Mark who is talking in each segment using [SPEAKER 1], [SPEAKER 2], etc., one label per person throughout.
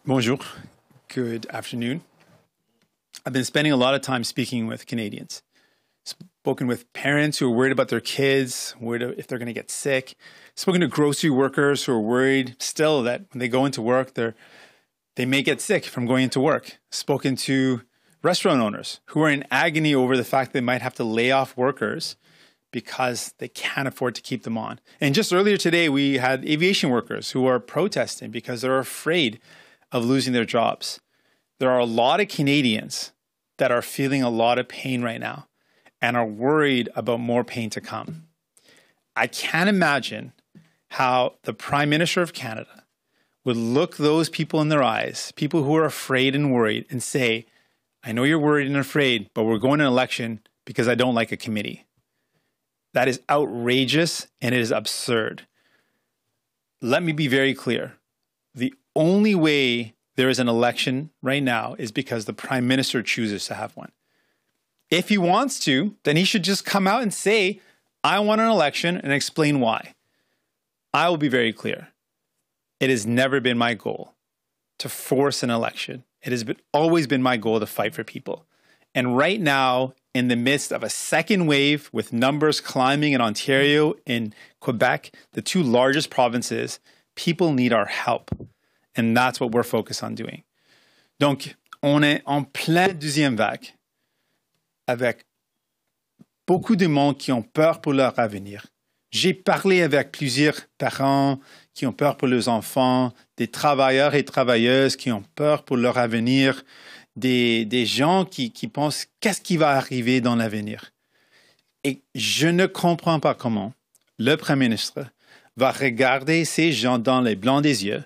[SPEAKER 1] Bonjour. Good afternoon. I've been spending a lot of time speaking with Canadians. Spoken with parents who are worried about their kids, worried if they're going to get sick. Spoken to grocery workers who are worried still that when they go into work, they may get sick from going into work. Spoken to restaurant owners who are in agony over the fact they might have to lay off workers because they can't afford to keep them on. And just earlier today, we had aviation workers who are protesting because they're afraid of losing their jobs. There are a lot of Canadians that are feeling a lot of pain right now and are worried about more pain to come. I can't imagine how the Prime Minister of Canada would look those people in their eyes, people who are afraid and worried, and say, I know you're worried and afraid, but we're going to an election because I don't like a committee. That is outrageous and it is absurd. Let me be very clear. The only way there is an election right now is because the Prime Minister chooses to have one. If he wants to, then he should just come out and say, I want an election and explain why. I will be very clear. It has never been my goal to force an election. It has always been my goal to fight for people. And right now, in the midst of a second wave with numbers climbing in Ontario and Quebec, the two largest provinces, people need our help. And that's what we're focused on doing. Donc, on est en pleine deuxième vague avec beaucoup de monde qui ont peur pour leur avenir. J'ai parlé avec plusieurs parents qui ont peur pour leurs enfants, des travailleurs et travailleuses qui ont peur pour leur avenir, des gens qui pensent qu'est-ce qui va arriver dans l'avenir. Et je ne comprends pas comment le Premier ministre va regarder ces gens dans les blancs des yeux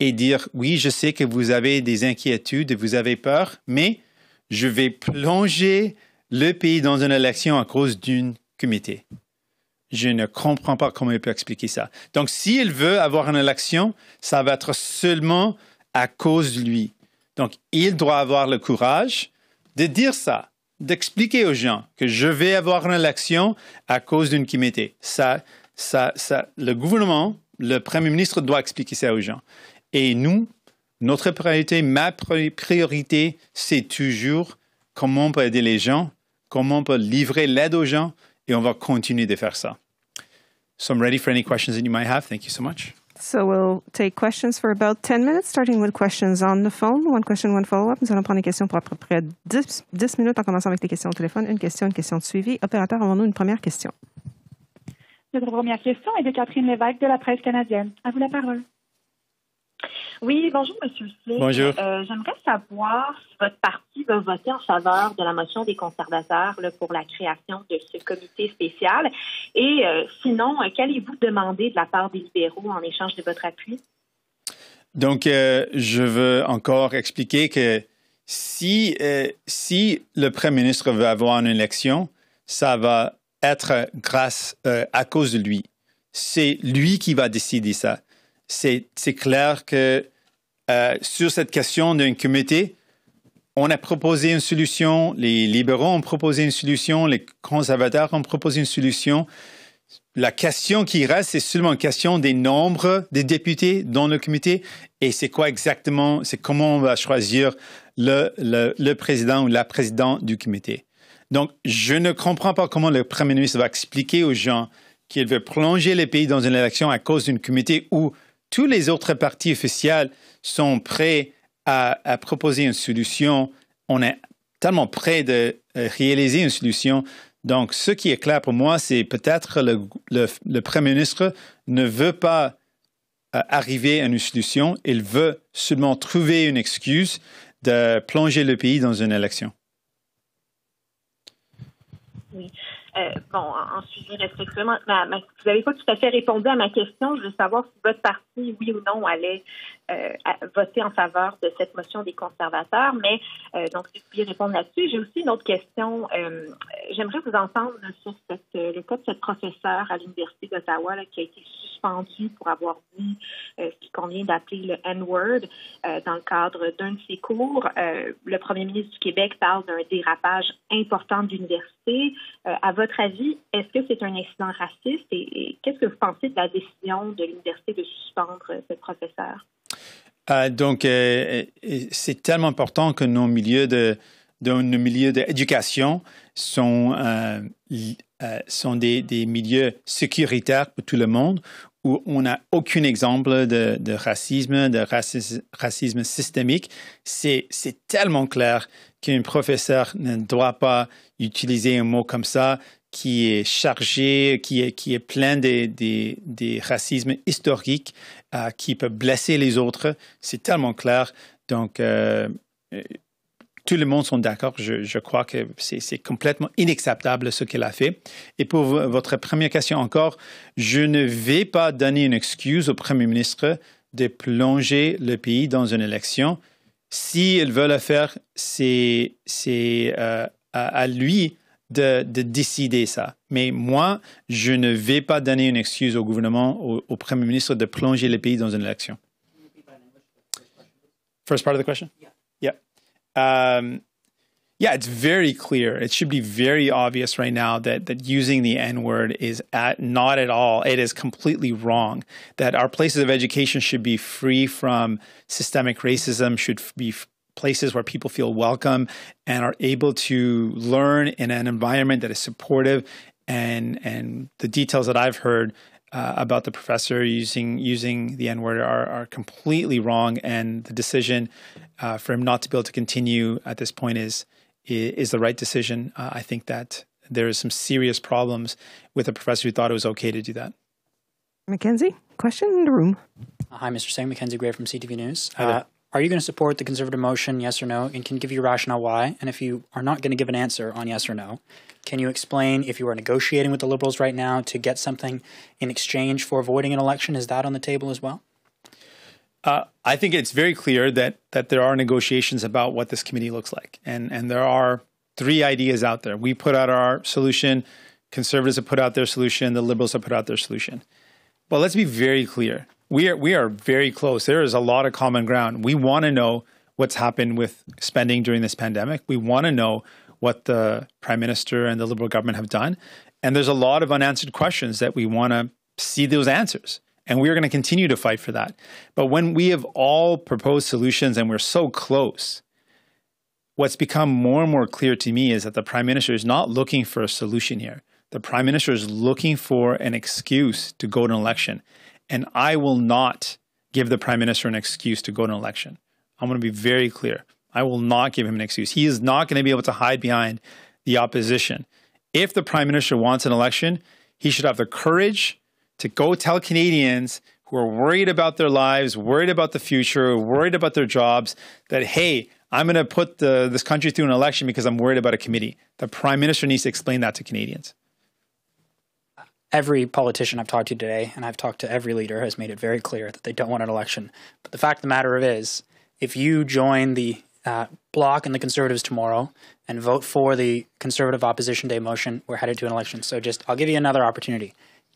[SPEAKER 1] et dire, oui, je sais que vous avez des inquiétudes et vous avez peur, mais je vais plonger le pays dans une élection à cause d'une comité. Je ne comprends pas comment il peut expliquer ça. Donc, s'il veut avoir une élection, ça va être seulement à cause de lui. Donc, il doit avoir le courage de dire ça, d'expliquer aux gens que je vais avoir une élection à cause d'une comité. Le gouvernement, le Premier ministre doit expliquer ça aux gens. Et nous, notre priorité, ma priorité, c'est toujours comment on peut aider les gens, comment on peut livrer l'aide aux gens, et on va continuer de faire ça. So I'm ready for any questions that you might have. Thank you so much.
[SPEAKER 2] So we'll take questions for about 10 minutes, starting with questions on the phone. One question, one follow-up. Nous allons prendre des questions pour à peu près 10 minutes en commençant avec les questions au téléphone. Une question de suivi. Opérateur, avons-nous une première question?
[SPEAKER 3] Notre première question est de Catherine Lévesque de la Presse canadienne. À vous la parole.
[SPEAKER 4] Oui, bonjour, M. Singh.
[SPEAKER 1] Bonjour.
[SPEAKER 4] J'aimerais savoir si votre parti va voter en faveur de la motion des conservateurs pour la création de ce comité spécial. Et sinon, qu'allez-vous demander de la part des libéraux en échange de votre appui?
[SPEAKER 1] Donc, je veux encore expliquer que si le Premier ministre veut avoir une élection, ça va être grâce à cause de lui. C'est lui qui va décider ça. C'est clair que sur cette question d'un comité, on a proposé une solution, les libéraux ont proposé une solution, les conservateurs ont proposé une solution. La question qui reste, c'est seulement une question des nombres des députés dans le comité et c'est quoi exactement, c'est comment on va choisir le président ou la présidente du comité. Donc, je ne comprends pas comment le Premier ministre va expliquer aux gens qu'il veut plonger le pays dans une élection à cause d'un comité où tous les autres partis officiels sont prêts à proposer une solution. On est tellement prêt de réaliser une solution. Donc, ce qui est clair pour moi, c'est peut-être le Premier ministre ne veut pas arriver à une solution. Il veut seulement trouver une excuse de plonger le pays dans une élection.
[SPEAKER 4] Oui. En suivi respectivement, vous n'avez pas tout à fait répondu à ma question. Je veux savoir si votre parti, oui ou non, allait voter en faveur de cette motion des conservateurs. Mais donc, si vous pouviez répondre là-dessus. J'ai aussi une autre question. J'aimerais vous entendre sur le cas de cette professeure à l'Université d'Ottawa qui a été suspendue pour avoir dit ce qu'il convient d'appeler le N-word dans le cadre d'un de ses cours. Le premier ministre du Québec parle d'un dérapage important de l'université. À votre avis, est-ce que c'est un incident raciste et qu'est-ce que vous pensez de la décision de l'université de suspendre cette professeure?
[SPEAKER 1] Donc, c'est tellement important que nos milieux d'éducation sont des milieux sécuritaires pour tout le monde, où on n'a aucun exemple de racisme systémique. C'est tellement clair qu'un professeur ne doit pas utiliser un mot comme ça, qui est chargé, qui est plein des racismes historiques, qui peut blesser les autres. C'est tellement clair. Donc, tout le monde sont d'accord. Je crois que c'est complètement inacceptable ce qu'elle a fait. Et pour votre première question encore, je ne vais pas donner une excuse au Premier ministre de plonger le pays dans une élection. S'il veut le faire, c'est à lui de décider ça. Mais moi, je ne vais pas donner une excuse au gouvernement, au Premier ministre de plonger le pays dans une élection. First part of the question? Yeah. Yeah, it's very clear. It should be very obvious right now that using the N-word is not at all. It is completely wrong. That our places of education should be free from systemic racism, should be places where people feel welcome and are able to learn in an environment that is supportive. And the details that I've heard about the professor using the N-word are completely wrong. And the decision for him not to be able to continue at this point is the right decision. I think that there is some serious problems with a professor who thought it was okay to do that.
[SPEAKER 2] Mackenzie, question in the room.
[SPEAKER 5] Hi, Mr. Singh. Mackenzie Gray from CTV News. Are you going to support the Conservative motion, yes or no? And can you give your rationale why? And if you are not going to give an answer on yes or no, can you explain if you are negotiating with the Liberals right now to get something in exchange for avoiding an election? Is that on the table as well?
[SPEAKER 1] I think it's very clear that there are negotiations about what this committee looks like. And there are three ideas out there. We put out our solution. Conservatives have put out their solution. The Liberals have put out their solution. But let's be very clear. We are very close. There is a lot of common ground. We want to know what's happened with spending during this pandemic. We want to know what the Prime Minister and the Liberal government have done. And there's a lot of unanswered questions that we want to see those answers. And we're going to continue to fight for that. But when we have all proposed solutions and we're so close, what's become more and more clear to me is that the Prime Minister is not looking for a solution here. The Prime Minister is looking for an excuse to go to an election. And I will not give the Prime Minister an excuse to go to an election. I'm going to be very clear. I will not give him an excuse. He is not going to be able to hide behind the opposition. If the Prime Minister wants an election, he should have the courage to go tell Canadians who are worried about their lives, worried about the future, worried about their jobs, that, hey, I'm going to put this country through an election because I'm worried about a committee. The Prime Minister needs to explain that to Canadians.
[SPEAKER 5] Every politician I've talked to today, and I've talked to every leader, has made it very clear that they don't want an election. But the fact of the matter is, if you join the Bloc and the Conservatives tomorrow and vote for the Conservative Opposition Day motion, we're headed to an election. So I'll give you another opportunity.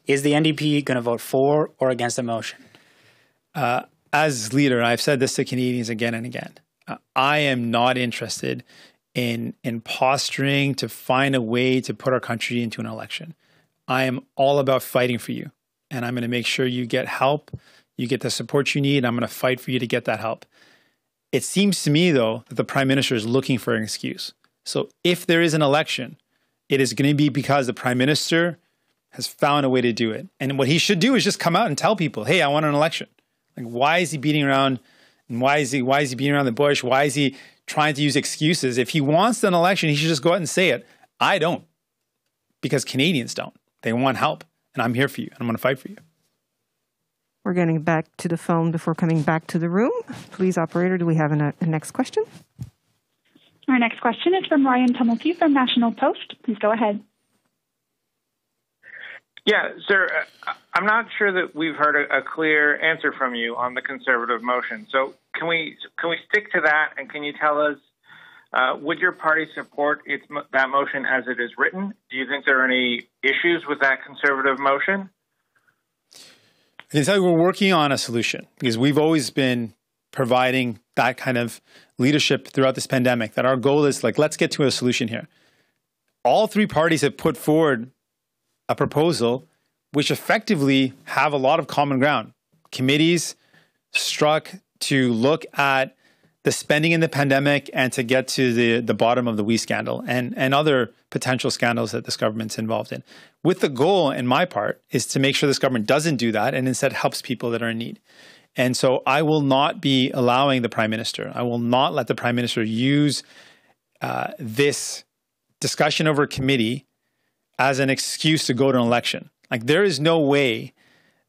[SPEAKER 5] Is the NDP going to vote for or against the motion?
[SPEAKER 1] As leader, I've said this to Canadians again and again. I am not interested in posturing to find a way to put our country into an election. I am all about fighting for you, and I'm going to make sure you get help, you get the support you need. I'm going to fight for you to get that help. It seems to me, though, that the Prime Minister is looking for an excuse. So if there is an election, it is going to be because the Prime Minister has found a way to do it. And what he should do is just come out and tell people, hey, I want an election. Like, why is he beating around, and why is he beating around the bush? Why is he trying to use excuses? If he wants an election, he should just go out and say it. I don't, because Canadians don't. They want help, and I'm here for you, and I'm going to fight for you.
[SPEAKER 2] We're getting back to the phone before coming back to the room. Please, operator, do we have a next question?
[SPEAKER 3] Our next question is from Ryan Tumulty from National Post. Please go ahead.
[SPEAKER 6] Yeah, sir, I'm not sure that we've heard a clear answer from you on the Conservative motion. So can we stick to that, and can you tell us, would your party support that motion as it is written? Do you think there are any issues with that Conservative motion?
[SPEAKER 1] I can tell you we're working on a solution, because we've always been providing that kind of leadership throughout this pandemic, that our goal is, like, let's get to a solution here. All three parties have put forward a proposal which effectively have a lot of common ground. Committees struck to look at the spending in the pandemic and to get to the bottom of the WE scandal and other potential scandals that this government's involved in. With the goal, in my part, is to make sure this government doesn't do that and instead helps people that are in need. And so I will not be allowing the Prime Minister, I will not let the Prime Minister use this discussion over committee as an excuse to go to an election. Like, there is no way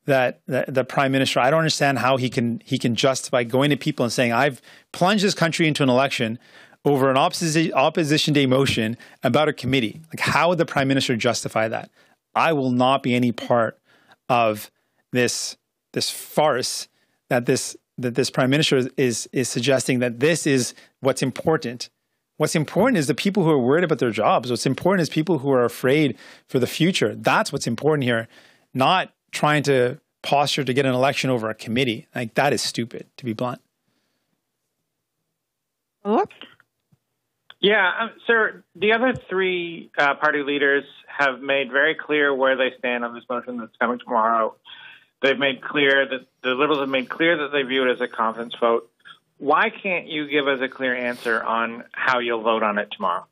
[SPEAKER 1] that the Prime Minister, I don't understand how he can justify going to people and saying, I've plunged this country into an election over an opposition day motion about a committee. Like, how would the Prime Minister justify that? I will not be any part of this farce that this Prime Minister is suggesting that this is what's important. What's important is the people who are worried about their jobs. What's important is people who are afraid for the future. That's what's important here, not trying to posture to get an election over a committee. Like, that is stupid, to be blunt.
[SPEAKER 6] Yeah, sir, the other three party leaders have made very clear where they stand on this motion that's coming tomorrow. They've made clear that the Liberals have made clear that they view it as a confidence vote. Why can't you give us a clear answer on how you'll vote on it tomorrow?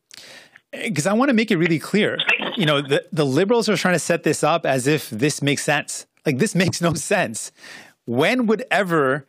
[SPEAKER 1] Because I want to make it really clear. You know, the Liberals are trying to set this up as if this makes sense. Like, this makes no sense. When would ever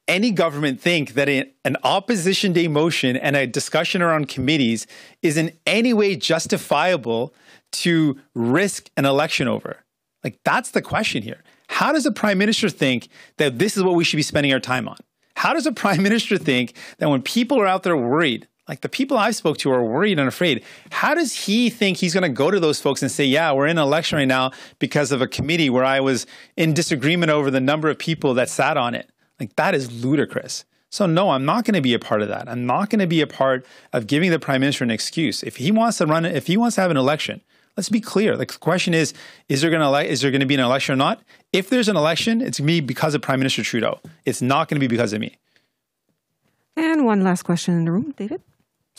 [SPEAKER 1] any government think that an opposition day motion and a discussion around committees is in any way justifiable to risk an election over? Like, that's the question here. How does a Prime Minister think that this is what we should be spending our time on? How does a Prime Minister think that when people are out there worried, like the people I've spoke to are worried and afraid, how does he think he's going to go to those folks and say, yeah, we're in an election right now because of a committee where I was in disagreement over the number of people that sat on it? Like, that is ludicrous. So no, I'm not going to be a part of that. I'm not going to be a part of giving the Prime Minister an excuse. If he wants to have an election, let's be clear. Like, the question is there going to be an election or not? If there's an election, it's going to be because of Prime Minister Trudeau. It's not going to be because of me.
[SPEAKER 2] And one last question in the room, David.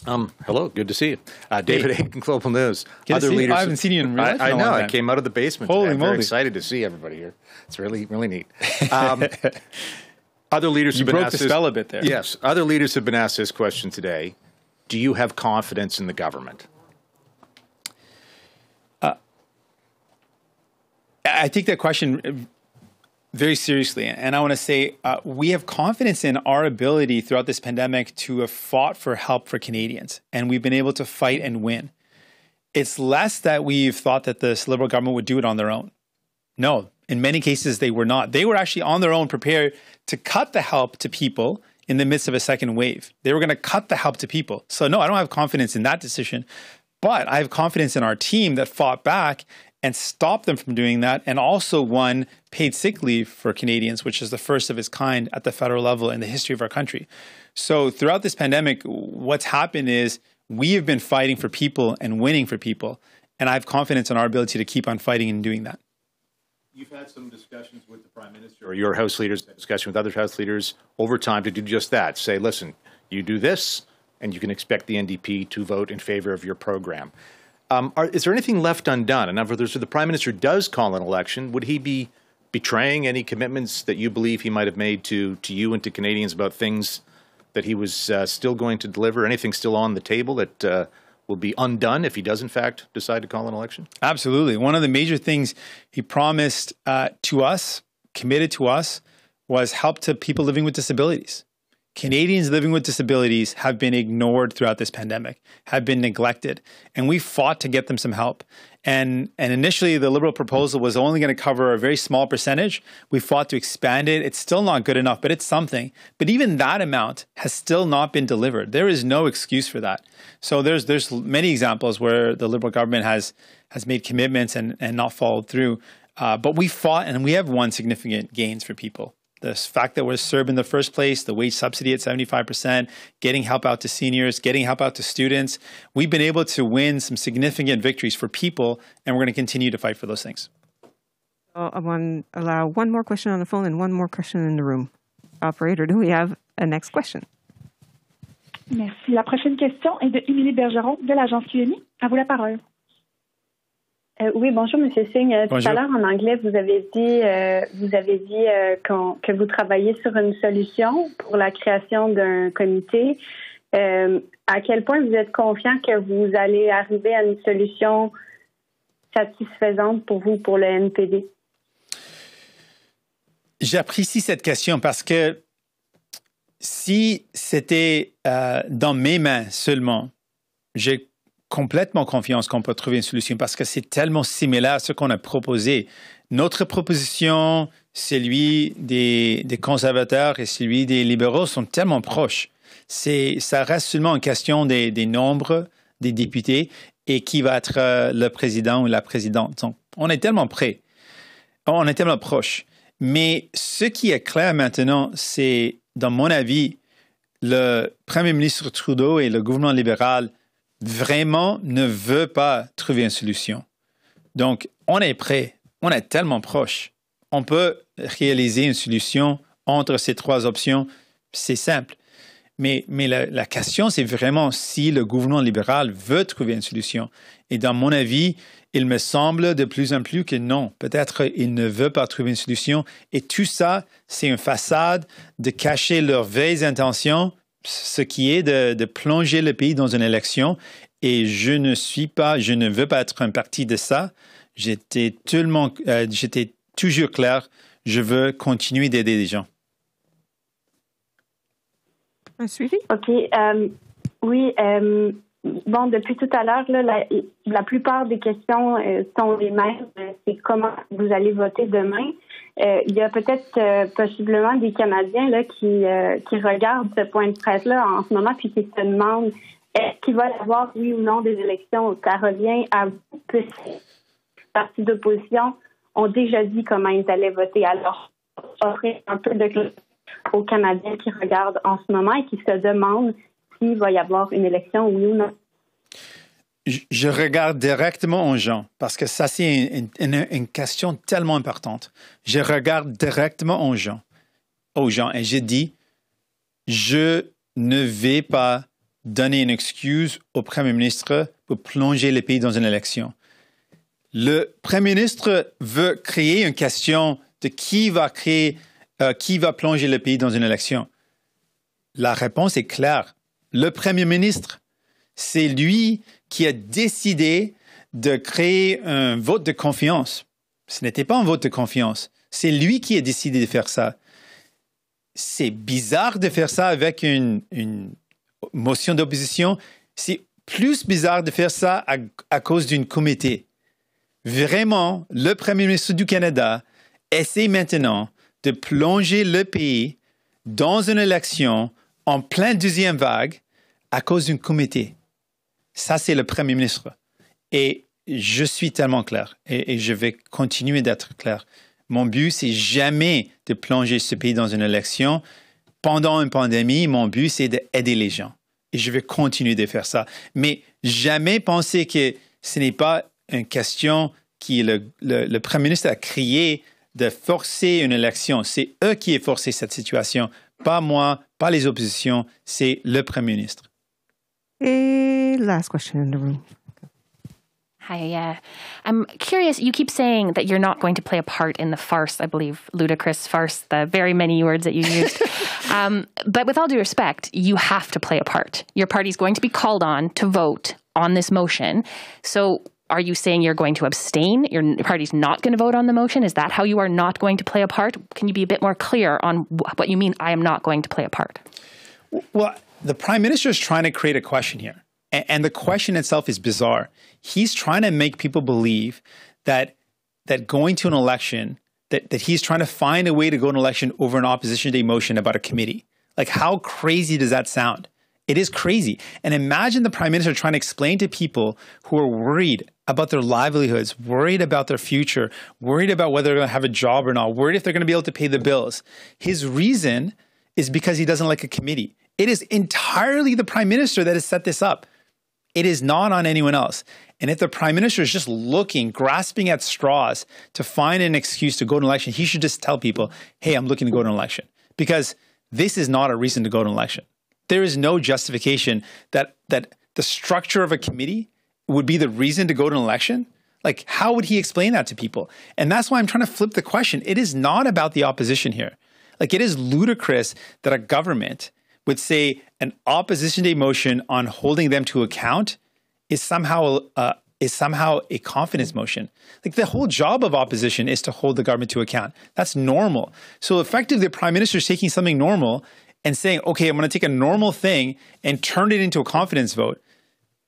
[SPEAKER 7] Hello, good to see you. David Aiken, Global News.
[SPEAKER 1] Other leaders, I haven't seen you in real life.
[SPEAKER 7] I know. I came out of the basement.
[SPEAKER 1] Holy
[SPEAKER 7] today. I'm
[SPEAKER 1] moly.
[SPEAKER 7] very excited to see everybody here. It's really, really neat. Other leaders have been
[SPEAKER 1] broke
[SPEAKER 7] asked
[SPEAKER 1] the spell a bit there.
[SPEAKER 7] Yes. Other leaders have been asked this question today. Do you have confidence in the government?
[SPEAKER 1] I take that question very seriously. And I want to say we have confidence in our ability throughout this pandemic to have fought for help for Canadians. And we've been able to fight and win. It's less that we've thought that this Liberal government would do it on their own. No, in many cases, they were not. They were actually on their own prepared to cut the help to people in the midst of a second wave. They were going to cut the help to people. So no, I don't have confidence in that decision. But I have confidence in our team that fought back and stopped them from doing that, and also won paid sick leave for Canadians, which is the first of its kind at the federal level in the history of our country. So throughout this pandemic, what's happened is we have been fighting for people and winning for people, and I have confidence in our ability to keep on fighting and doing that.
[SPEAKER 7] You've had some discussions with the Prime Minister, or your House leaders, discussion with other House leaders over time to do just that. Say, listen, you do this, and you can expect the NDP to vote in favor of your program. Is there anything left undone? In other words, if the Prime Minister does call an election, would he be betraying any commitments that you believe he might have made to you and to Canadians about things that he was still going to deliver? Anything still on the table that will be undone if he does, in fact, decide to call an election?
[SPEAKER 1] Absolutely. One of the major things he promised to us, committed to us, was help to people living with disabilities. Canadians living with disabilities have been ignored throughout this pandemic, have been neglected, and we fought to get them some help. And initially, the Liberal proposal was only going to cover a very small percentage. We fought to expand it. It's still not good enough, but it's something. But even that amount has still not been delivered. There is no excuse for that. So there's many examples where the Liberal government has made commitments and not followed through. But we fought, and we have won significant gains for people. The fact that we're CERB in the first place, the wage subsidy at 75%, getting help out to seniors, getting help out to students. We've been able to win some significant victories for people, and we're going to continue to fight for those things.
[SPEAKER 2] I want to allow one more question on the phone and one more question in the room. Operator, do we have a next question?
[SPEAKER 3] Merci. La prochaine question est de Émilie Bergeron de l'agence UNI. À vous la parole.
[SPEAKER 8] Oui, bonjour, M. Singh. Tout
[SPEAKER 1] Bonjour.
[SPEAKER 8] à l'heure, en anglais, vous avez dit que vous travaillez sur une solution pour la création d'un comité. À quel point vous êtes confiant que vous allez arriver à une solution satisfaisante pour vous, pour le NPD?
[SPEAKER 1] J'apprécie cette question parce que si c'était dans mes mains seulement, j'ai complètement confiance qu'on peut trouver une solution parce que c'est tellement similaire à ce qu'on a proposé. Notre proposition, celui des conservateurs et celui des libéraux sont tellement proches. Ça reste seulement une question des nombres des députés et qui va être le président ou la présidente. Donc, on est tellement près. On est tellement proche. Mais ce qui est clair maintenant, c'est, dans mon avis, le premier ministre Trudeau et le gouvernement libéral vraiment ne veut pas trouver une solution. Donc, on est prêt. On est tellement proche. On peut réaliser une solution entre ces trois options. C'est simple. Mais la question, c'est vraiment si le gouvernement libéral veut trouver une solution. Et dans mon avis, il me semble de plus en plus que non. Peut-être il ne veut pas trouver une solution. Et tout ça, c'est une façade de cacher leurs vraies intentions, ce qui est de plonger le pays dans une élection. Et je ne veux pas être un parti de ça. J'étais toujours clair. Je veux continuer d'aider les gens.
[SPEAKER 2] Un suivi?
[SPEAKER 8] OK. Oui. Bon, depuis tout à l'heure, là, la plupart des questions sont les mêmes. C'est comment vous allez voter demain. Il y a peut-être possiblement des Canadiens là, qui regardent ce point de presse-là en ce moment puis qui se demandent est-ce qu'il va y avoir, oui ou non, des élections. Ça revient à vous, puisque les partis d'opposition ont déjà dit comment ils allaient voter. Alors, offrir un peu de clarté aux Canadiens qui regardent en ce moment et qui se demandent s'il va y avoir une élection, oui ou non.
[SPEAKER 1] Je regarde directement aux gens parce que ça, c'est une question tellement importante. Je regarde directement aux gens et je dis, je ne vais pas donner une excuse au Premier ministre pour plonger le pays dans une élection. Le Premier ministre veut créer une question de qui va plonger le pays dans une élection. La réponse est claire. Le Premier ministre, c'est lui qui a décidé de créer un vote de confiance. Ce n'était pas un vote de confiance. C'est lui qui a décidé de faire ça. C'est bizarre de faire ça avec une motion d'opposition. C'est plus bizarre de faire ça à cause d'une comité. Vraiment, le Premier ministre du Canada essaie maintenant de plonger le pays dans une élection en pleine deuxième vague à cause d'une comité. Ça, c'est le Premier ministre. Et je suis tellement clair et je vais continuer d'être clair. Mon but, c'est jamais de plonger ce pays dans une élection. Pendant une pandémie, mon but, c'est d'aider les gens. Et je vais continuer de faire ça. Mais jamais penser que ce n'est pas une question que le Premier ministre a créée de forcer une élection. C'est eux qui ont forcé cette situation. Pas moi, pas les oppositions. C'est le Premier ministre.
[SPEAKER 2] Et last question in the room.
[SPEAKER 9] Hi, I'm curious. You keep saying that you're not going to play a part in the farce, I believe, ludicrous farce, the very many words that you used. But with all due respect, you have to play a part. Your party's going to be called on to vote on this motion. So are you saying you're going to abstain? Your party's not going to vote on the motion? Is that how you are not going to play a part? Can you be a bit more clear on what you mean, I am not going to play a part?
[SPEAKER 1] Well, the Prime Minister is trying to create a question here. And the question itself is bizarre. He's trying to make people believe that going to an election, that he's trying to find a way to go to an election over an opposition day motion about a committee. Like, how crazy does that sound? It is crazy. And imagine the Prime Minister trying to explain to people who are worried about their livelihoods, worried about their future, worried about whether they're going to have a job or not, worried if they're going to be able to pay the bills. His reason is because he doesn't like a committee. It is entirely the Prime Minister that has set this up. It is not on anyone else. And if the Prime Minister is just grasping at straws to find an excuse to go to an election, he should just tell people, hey, I'm looking to go to an election. Because this is not a reason to go to an election. There is no justification that the structure of a committee would be the reason to go to an election. Like, how would he explain that to people? And that's why I'm trying to flip the question. It is not about the opposition here. Like, it is ludicrous that a government would say an opposition day motion on holding them to account is somehow a confidence motion. Like, the whole job of opposition is to hold the government to account. That's normal. So effectively, the prime minister is taking something normal and saying, okay, I'm going to take a normal thing and turn it into a confidence vote.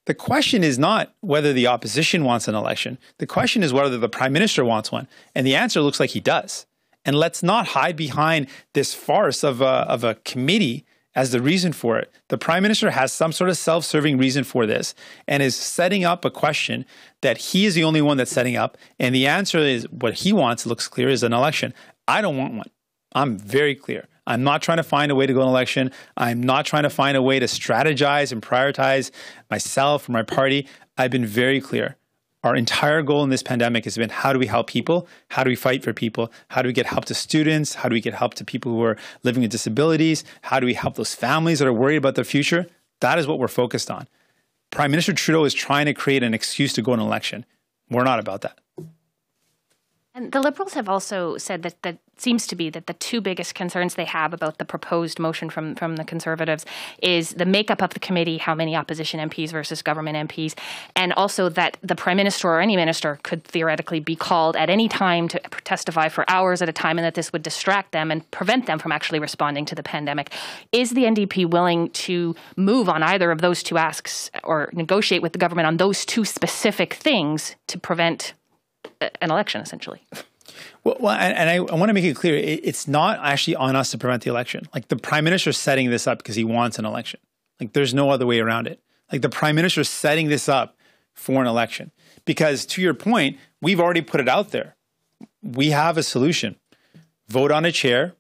[SPEAKER 1] The question is not whether the opposition wants an election. The question is whether the prime minister wants one. And the answer looks like he does. And let's not hide behind this farce of a committee as the reason for it. The prime minister has some sort of self-serving reason for this and is setting up a question that he is the only one that's setting up. And the answer is what he wants, looks clear, is an election. I don't want one. I'm very clear. I'm not trying to find a way to go to an election. I'm not trying to find a way to strategize and prioritize myself or my party. I've been very clear. Our entire goal in this pandemic has been, how do we help people? How do we fight for people? How do we get help to students? How do we get help to people who are living with disabilities? How do we help those families that are worried about their future? That is what we're focused on. Prime Minister Trudeau is trying to create an excuse to go to an election. We're not about that.
[SPEAKER 9] And the Liberals have also said that seems to be that the two biggest concerns they have about the proposed motion from the Conservatives is the makeup of the committee, how many opposition MPs versus government MPs, and also that the Prime Minister or any minister could theoretically be called at any time to testify for hours at a time, and that this would distract them and prevent them from actually responding to the pandemic. Is the NDP willing to move on either of those two asks or negotiate with the government on those two specific things to prevent an election, essentially?
[SPEAKER 1] Well, and I want to make it clear, it's not actually on us to prevent the election. Like, the prime minister is setting this up because he wants an election. Like, there's no other way around it. Like, the prime minister is setting this up for an election. Because to your point, we've already put it out there. We have a solution. Vote on a chair,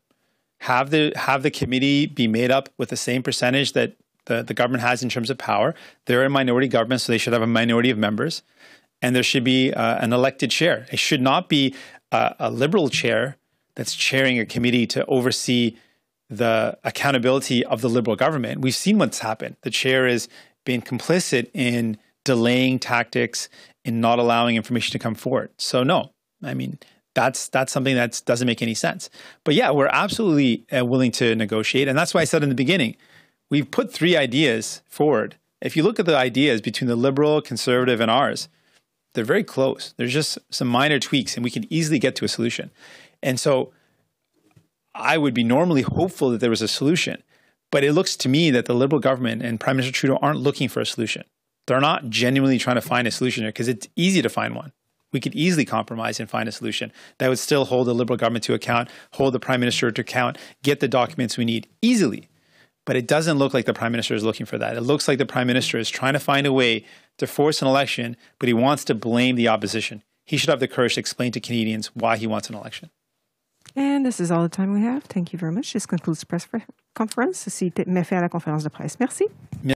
[SPEAKER 1] have the committee be made up with the same percentage that the government has in terms of power. They're a minority government, so they should have a minority of members. And there should be an elected chair. It should not be a Liberal chair that's chairing a committee to oversee the accountability of the Liberal government. We've seen what's happened. The chair has been complicit in delaying tactics, in not allowing information to come forward. So no, I mean, that's something that doesn't make any sense. But yeah, we're absolutely willing to negotiate. And that's why I said in the beginning, we've put 3 ideas forward. If you look at the ideas between the Liberal, Conservative, and ours, they're very close. There's just some minor tweaks and we can easily get to a solution. And so I would be normally hopeful that there was a solution, but it looks to me that the Liberal government and Prime Minister Trudeau aren't looking for a solution. They're not genuinely trying to find a solution here because it's easy to find one. We could easily compromise and find a solution that would still hold the Liberal government to account, hold the Prime Minister to account, get the documents we need easily. But it doesn't look like the Prime Minister is looking for that. It looks like the Prime Minister is trying to find a way to force an election, but he wants to blame the opposition. He should have the courage to explain to Canadians why he wants an election.
[SPEAKER 2] And this is all the time we have. Thank you very much. This concludes the press conference. Ceci met fin à la conférence de presse. Merci.